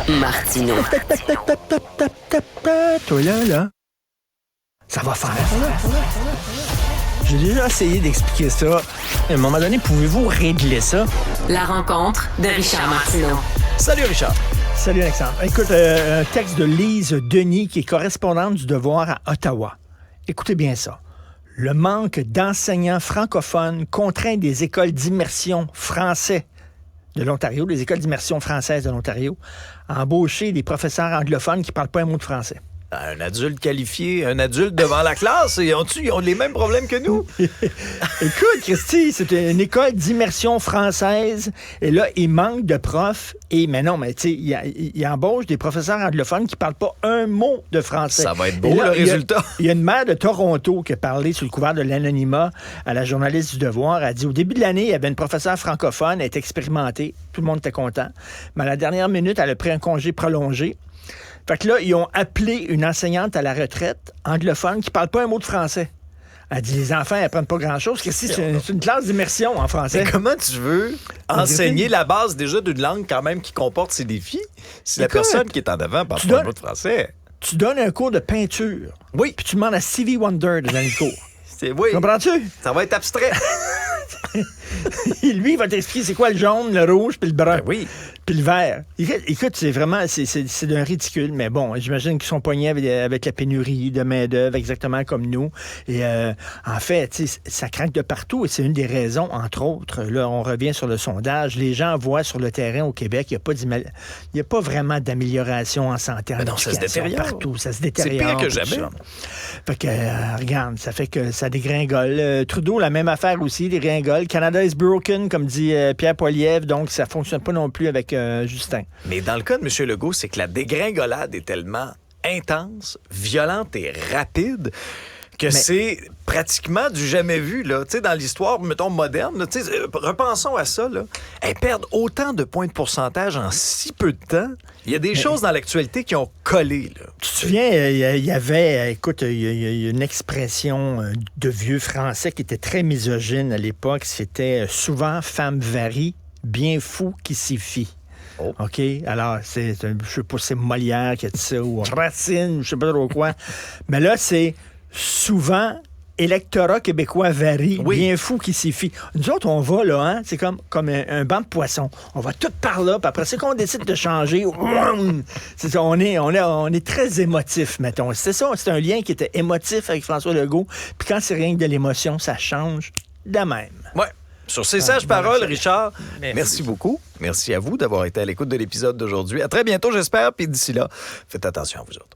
Martineau. Toi là. Ça va faire. J'ai déjà essayé d'expliquer ça. À un moment donné, pouvez-vous régler ça? La rencontre de Richard Martineau. Salut Richard. Salut Alexandre. Écoute, un texte de Lise Denis, qui est correspondante du Devoir à Ottawa. Écoutez bien ça. Le manque d'enseignants francophones contraint des écoles d'immersion français de l'Ontario, les écoles d'immersion françaises de l'Ontario, à embaucher des professeurs anglophones qui ne parlent pas un mot de français. Un adulte qualifié, un adulte devant la classe, ils ont les mêmes problèmes que nous. Écoute, Christy, c'est une école d'immersion française, et là, il manque de profs, mais tu sais, il embauche des professeurs anglophones qui parlent pas un mot de français. Ça va être beau, là, le résultat. Il y a une maire de Toronto qui a parlé sous le couvert de l'anonymat à la journaliste du Devoir. Elle a dit, au début de l'année, il y avait une professeure francophone, elle était expérimentée, tout le monde était content, mais à la dernière minute, elle a pris un congé prolongé. Fait que là, ils ont appelé une enseignante à la retraite, anglophone, qui parle pas un mot de français. Elle dit, les enfants, ils apprennent pas grand-chose, parce que c'est une classe d'immersion en français. Mais comment tu veux enseigner la base déjà d'une langue quand même qui comporte ses défis si la personne qui est en avant parle pas un mot de français? Tu donnes un cours de peinture. Oui. Puis tu demandes à Stevie Wonder de donner le cours. Oui. Comprends-tu? Ça va être abstrait. Lui, il va t'expliquer c'est quoi le jaune, le rouge, puis le brun. Ben oui. Puis le vert. Écoute, c'est vraiment, c'est d'un ridicule, mais bon, j'imagine qu'ils sont poignés avec la pénurie de main-d'œuvre, exactement comme nous. Et en fait, ça craque de partout, et c'est une des raisons, entre autres. Là, on revient sur le sondage. Les gens voient sur le terrain au Québec, il n'y a pas vraiment d'amélioration en santé, en éducation, ça se détériore. partout. Ça se détériore. C'est pire que jamais. Ça. Fait que, regarde, ça fait que ça dégringole. Trudeau, la même affaire aussi, dégringole. Canada is broken, comme dit Pierre Poilievre, donc ça fonctionne pas non plus avec Justin. Mais dans le cas de M. Legault, c'est que la dégringolade est tellement intense, violente et rapide que c'est pratiquement du jamais vu. Là. Dans l'histoire, mettons, moderne, là, repensons à ça. Là. Elles perdent autant de points de pourcentage en si peu de temps. Il y a des choses dans l'actualité qui ont collé. Là. Tu te souviens, il y avait, écoute, il y a une expression de vieux français qui était très misogyne à l'époque. C'était souvent femme varie, bien fou qui s'y fie. Oh. OK? Alors, je sais pas si c'est Molière qui a dit ça, ou Racine, je sais pas trop quoi. Mais là, c'est souvent électorat québécois varie, bien fou qui s'y fie. Nous autres, on va là, hein? C'est comme un banc de poissons. On va tout par là, puis après, c'est qu'on décide de changer. C'est ça, on est très émotif, mettons. C'est ça, c'est un lien qui était émotif avec François Legault. Puis quand c'est rien que de l'émotion, ça change de même. Ouais. Sur ces sages paroles, Richard, merci beaucoup. Merci à vous d'avoir été à l'écoute de l'épisode d'aujourd'hui. À très bientôt, j'espère. Puis d'ici là, faites attention à vous autres.